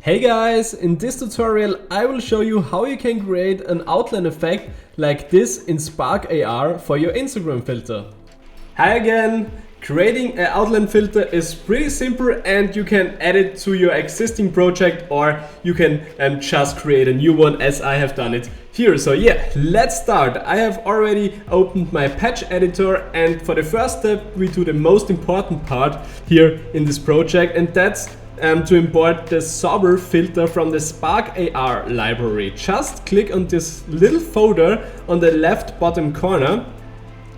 Hey guys, in this tutorial I will show you how you can create an outline effect like this in Spark AR for your Instagram filter. Hi again! Creating an outline filter is pretty simple and you can add it to your existing project, or you can just create a new one as I have done it here. So yeah, let's start. I have already opened my patch editor, and for the first step we do the most important part here in this project, and that's to import the sober filter from the Spark AR library. Just click on this little folder on the left bottom corner,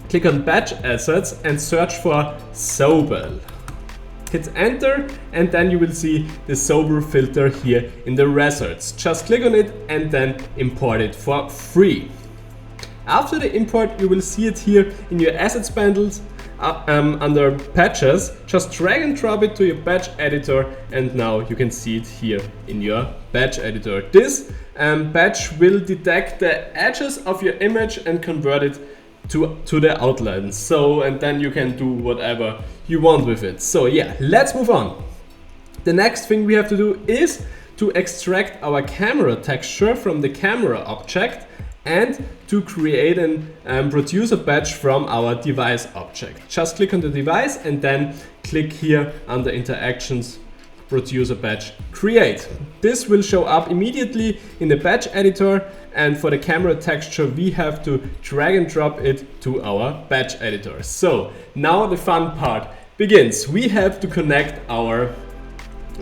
click on Batch Assets and search for Sober. Hit enter and then you will see the sober filter here in the results. Just click on it and then import it for free. After the import you will see it here in your assets bundles under patches. Just drag and drop it to your batch editor and now you can see it here in your batch editor. This batch will detect the edges of your image and convert it to the outline. So, and then you can do whatever you want with it. So yeah, let's move on. The next thing we have to do is to extract our camera texture from the camera object and to create and produce a batch from our device object. Just click on the device and then click here under interactions, produce a batch, create. This will show up immediately in the batch editor, and for the camera texture we have to drag and drop it to our batch editor. So now the fun part begins. We have to connect our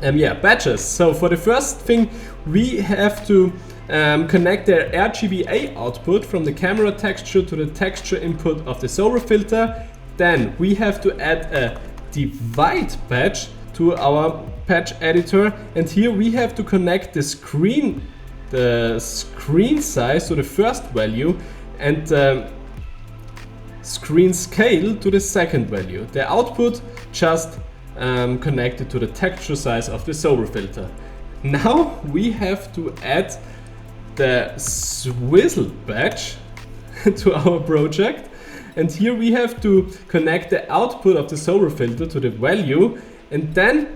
batches. So for the first thing we have to connect the rgba output from the camera texture to the texture input of the sober filter. Then we have to add a divide patch to our patch editor, and here we have to connect the screen size to the first value and screen scale to the second value. The output just connected to the texture size of the sober filter. Now we have to add the swizzle batch to our project, and here we have to connect the output of the sober filter to the value, and then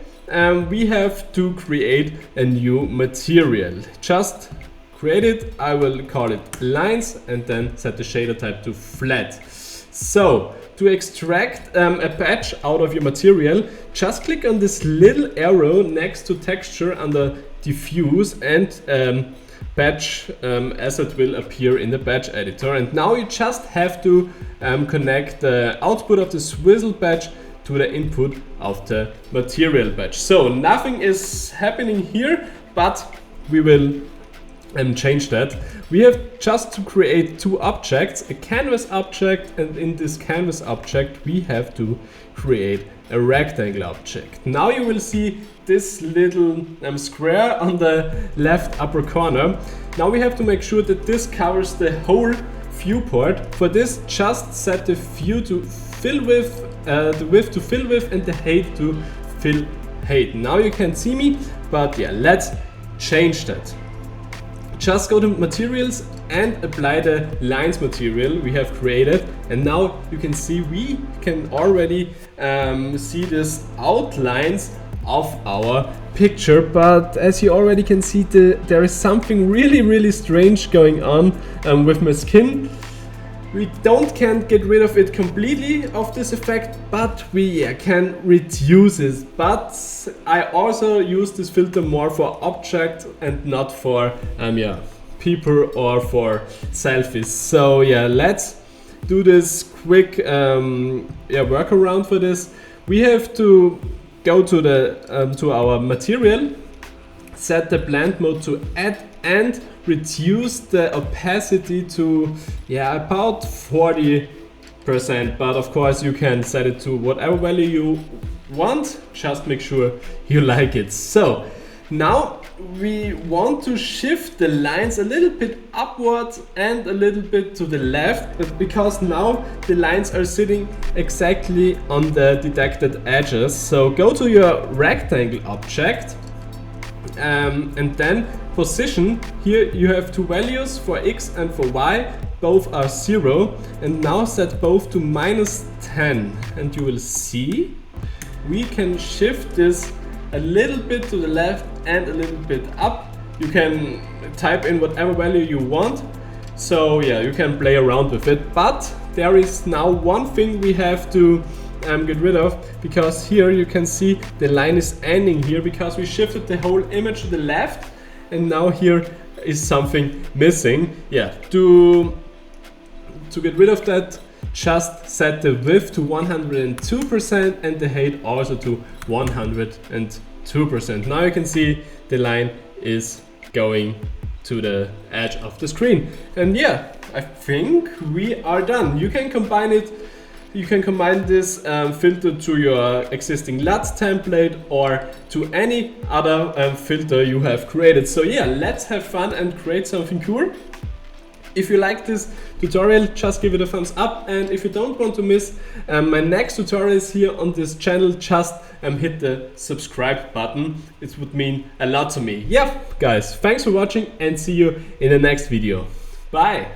we have to create a new material. Just create it, I will call it lines, and then set the shader type to flat. So to extract a patch out of your material, just click on this little arrow next to texture under diffuse, and batch asset will appear in the batch editor. And now you just have to connect the output of the swizzle batch to the input of the material batch. So nothing is happening here, but we will change that. We have just to create two objects, a canvas object, and in this canvas object we have to create a rectangle object. Now you will see this little square on the left upper corner. Now we have to make sure that this covers the whole viewport. For this, just set the view to fill with, the width to fill with, and the height to fill height. Now you can see me, but yeah, let's change that. Just go to materials and apply the lines material we have created, and now you can see we can already see these outlines of our picture. But as you already can see, there is something really strange going on with my skin. We can't get rid of it completely of this effect, but we can reduce it. But I also use this filter more for objects and not for people or for selfies. So yeah, let's do this quick workaround for this. We have to go to the to our material, set the blend mode to add, and reduce the opacity to about 40%, but of course you can set it to whatever value you want. Just make sure you like it. So now we want to shift the lines a little bit upwards and a little bit to the left, but because now the lines are sitting exactly on the detected edges. So go to your rectangle object and then position. Here you have two values for X and for Y, both are 0, and now set both to -10, and you will see we can shift this a little bit to the left and a little bit up. You can type in whatever value you want. So yeah, you can play around with it, but there is now one thing we have to get rid of, because here you can see the line is ending here because we shifted the whole image to the left, and now here is something missing. Yeah, to get rid of that, just set the width to 102% and the height also to 102%. Now you can see the line is going to the edge of the screen. And yeah, I think we are done. You can combine it. You can combine this filter to your existing LUTs template or to any other filter you have created. So yeah, let's have fun and create something cool. If you like this tutorial, just give it a thumbs up, and if you don't want to miss my next tutorials here on this channel, just hit the subscribe button. It would mean a lot to me. Yeah, guys, thanks for watching and see you in the next video. Bye!